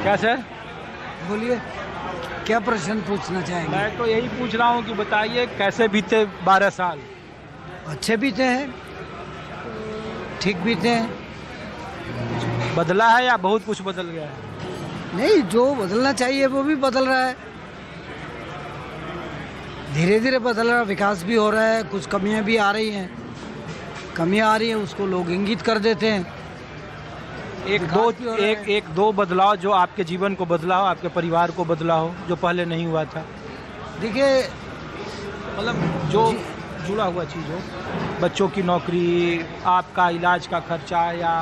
क्या सर? बोलिए, क्या प्रश्न पूछना चाहेंगे? मैं तो यही पूछ रहा हूँ कि बताइए कैसे बीते 12 साल। अच्छे बीते हैं, ठीक बीते हैं। बदला है या बहुत कुछ बदल गया है? नहीं, जो बदलना चाहिए वो भी बदल रहा है, धीरे धीरे बदल रहा है। विकास भी हो रहा है, कुछ कमियां भी आ रही हैं। कमियां आ रही हैं उसको लोग इंगित कर देते हैं। एक दो बदलाव जो आपके जीवन को बदला हो, आपके परिवार को बदला हो, जो पहले नहीं हुआ था। देखिए, मतलब जो जुड़ा हुआ चीज़ हो, बच्चों की नौकरी, आपका इलाज का खर्चा या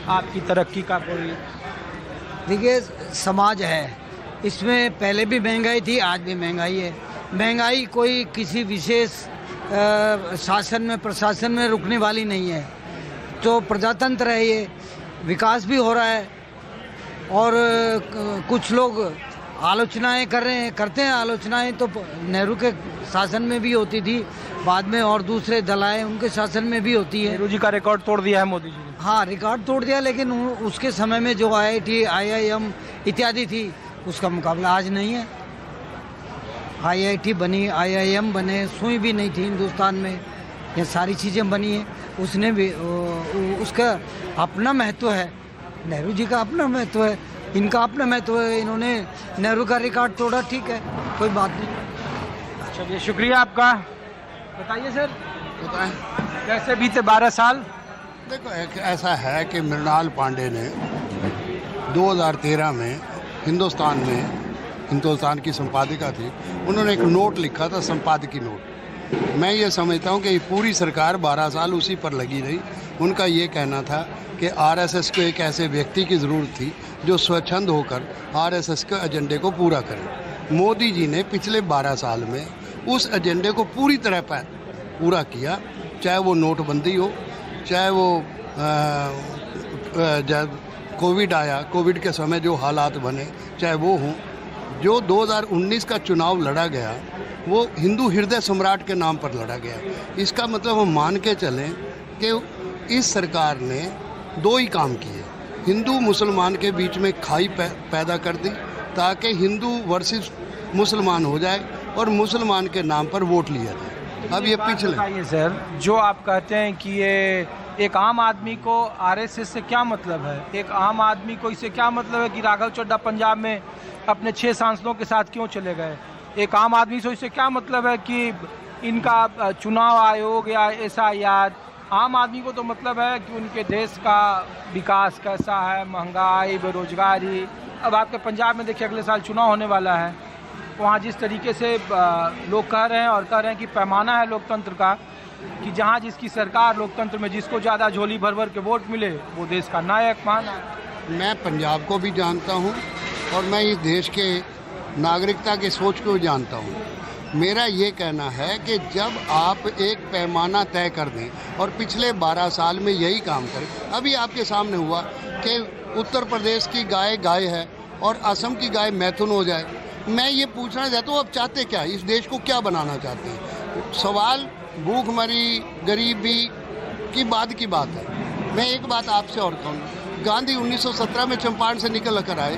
आपकी तरक्की का कोई। देखिए, समाज है, इसमें पहले भी महंगाई थी, आज भी महंगाई है। महंगाई कोई किसी विशेष शासन में, प्रशासन में रुकने वाली नहीं है। तो प्रजातंत्र है ये, विकास भी हो रहा है। और कुछ लोग आलोचनाएं कर रहे हैं, करते हैं आलोचनाएं, तो नेहरू के शासन में भी होती थी, बाद में और दूसरे दल आए उनके शासन में भी होती है। नेहरू जी का रिकॉर्ड तोड़ दिया है मोदी जी ने। हाँ, रिकॉर्ड तोड़ दिया, लेकिन उसके समय में जो IIT, IIM इत्यादि थी, उसका मुकाबला आज नहीं है। IIT बनी, IIM बने, सुई भी नहीं थी हिंदुस्तान में, ये सारी चीज़ें बनी हैं। उसने भी उसका अपना महत्व है, नेहरू जी का अपना महत्व है, इनका अपना महत्व है। इन्होंने नेहरू का रिकॉर्ड तोड़ा, ठीक है, कोई बात नहीं। चलिए, शुक्रिया आपका। बताइए सर, बताएं। कैसे बीते 12 साल? देखो, एक ऐसा है कि मृणाल पांडे ने 2013 में हिंदुस्तान की संपादिका थी, उन्होंने एक नोट लिखा था, संपादकीय नोट। मैं ये समझता हूँ कि ये पूरी सरकार 12 साल उसी पर लगी रही। उनका ये कहना था कि RSS को एक ऐसे व्यक्ति की ज़रूरत थी जो स्वच्छंद होकर RSS के एजेंडे को पूरा करे। मोदी जी ने पिछले 12 साल में उस एजेंडे को पूरी तरह पूरा किया, चाहे वो नोटबंदी हो, चाहे वो जब कोविड आया, कोविड के समय जो हालात बने, चाहे वो हों। जो 2019 का चुनाव लड़ा गया वो हिंदू हृदय सम्राट के नाम पर लड़ा गया। इसका मतलब हम मान के चलें कि इस सरकार ने दो ही काम किए, हिंदू मुसलमान के बीच में खाई पैदा कर दी ताकि हिंदू वर्सेस मुसलमान हो जाए और मुसलमान के नाम पर वोट लिया जाए। अब ये पिछले सर, जो आप कहते हैं कि ये एक आम आदमी को RSS से क्या मतलब है? एक आम आदमी को इससे क्या मतलब है कि राघव चड्ढा पंजाब में अपने 6 सांसदों के साथ क्यों चले गए? एक आम आदमी से इससे क्या मतलब है कि इनका चुनाव आयोग या SIR? आम आदमी को तो मतलब है कि उनके देश का विकास कैसा है, महंगाई, बेरोजगारी। अब आपके पंजाब में देखिए, अगले साल चुनाव होने वाला है, वहाँ जिस तरीके से लोग कह रहे हैं कि पैमाना है लोकतंत्र का, कि जहाँ जिसकी सरकार, लोकतंत्र में जिसको ज़्यादा झोली भर भर के वोट मिले वो देश का नायक माना। मैं पंजाब को भी जानता हूँ और मैं इस देश के नागरिकता की सोच को जानता हूँ। मेरा ये कहना है कि जब आप एक पैमाना तय कर दें, और पिछले 12 साल में यही काम करें। अभी आपके सामने हुआ कि उत्तर प्रदेश की गाय गाय है और असम की गाय मैथुन हो जाए। मैं ये पूछना चाहता हूँ, अब चाहते क्या, इस देश को क्या बनाना चाहते हैं? सवाल भूखमरी, गरीबी की बात है। मैं एक बात आपसे और कहूँ, गांधी 1917 में चंपारण से निकल कर आए।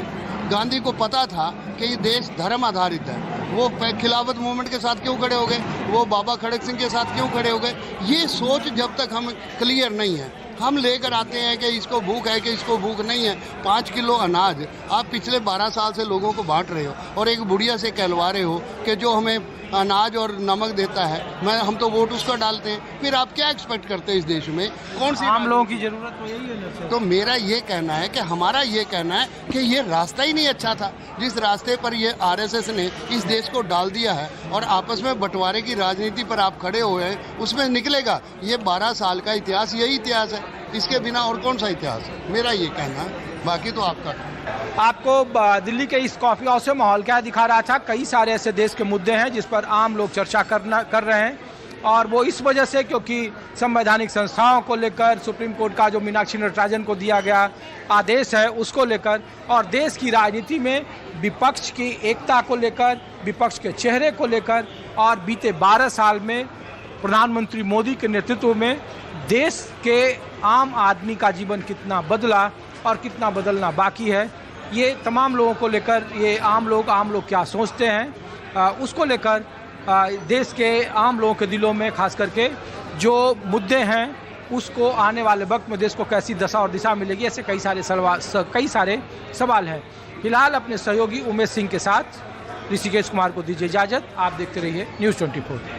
गांधी को पता था कि ये देश धर्म आधारित है। वो खिलाफत मूवमेंट के साथ क्यों खड़े हो गए, वो बाबा खड़क सिंह के साथ क्यों खड़े हो गए? ये सोच जब तक हम क्लियर नहीं है, हम लेकर आते हैं कि इसको भूख है, कि इसको भूख नहीं है। 5 किलो अनाज आप पिछले 12 साल से लोगों को बांट रहे हो और एक बुढ़िया से कहलवा रहे हो कि जो हमें अनाज और नमक देता है, हम तो वोट उसका डालते हैं। फिर आप क्या एक्सपेक्ट करते हैं इस देश में? कौन सी आम लोगों की जरूरत तो यही है ना। तो मेरा ये कहना है कि हमारा ये कहना है कि ये रास्ता ही नहीं अच्छा था, जिस रास्ते पर ये RSS ने इस देश को डाल दिया है और आपस में बंटवारे की राजनीति पर आप खड़े हुए हैं, उसमें निकलेगा ये 12 साल का इतिहास, यही इतिहास है। इसके बिना और कौन सा इतिहास है? मेरा ये कहना है, बाकी तो आपका। आपको दिल्ली के इस कॉफ़ी हाउस से माहौल क्या दिखा रहा था? कई सारे ऐसे देश के मुद्दे हैं जिस पर आम लोग चर्चा कर रहे हैं, और वो इस वजह से क्योंकि संवैधानिक संस्थाओं को लेकर, सुप्रीम कोर्ट का जो मीनाक्षी नटराजन को दिया गया आदेश है उसको लेकर, और देश की राजनीति में विपक्ष की एकता को लेकर, विपक्ष के चेहरे को लेकर, और बीते 12 साल में प्रधानमंत्री मोदी के नेतृत्व में देश के आम आदमी का जीवन कितना बदला और कितना बदलना बाकी है, ये तमाम लोगों को लेकर, ये आम लोग क्या सोचते हैं उसको लेकर देश के आम लोगों के दिलों में खास करके जो मुद्दे हैं उसको आने वाले वक्त में देश को कैसी दशा और दिशा मिलेगी, ऐसे कई सारे सवाल हैं। फिलहाल अपने सहयोगी उमेश सिंह के साथ ऋषिकेश कुमार को दीजिए इजाज़त। आप देखते रहिए News 24।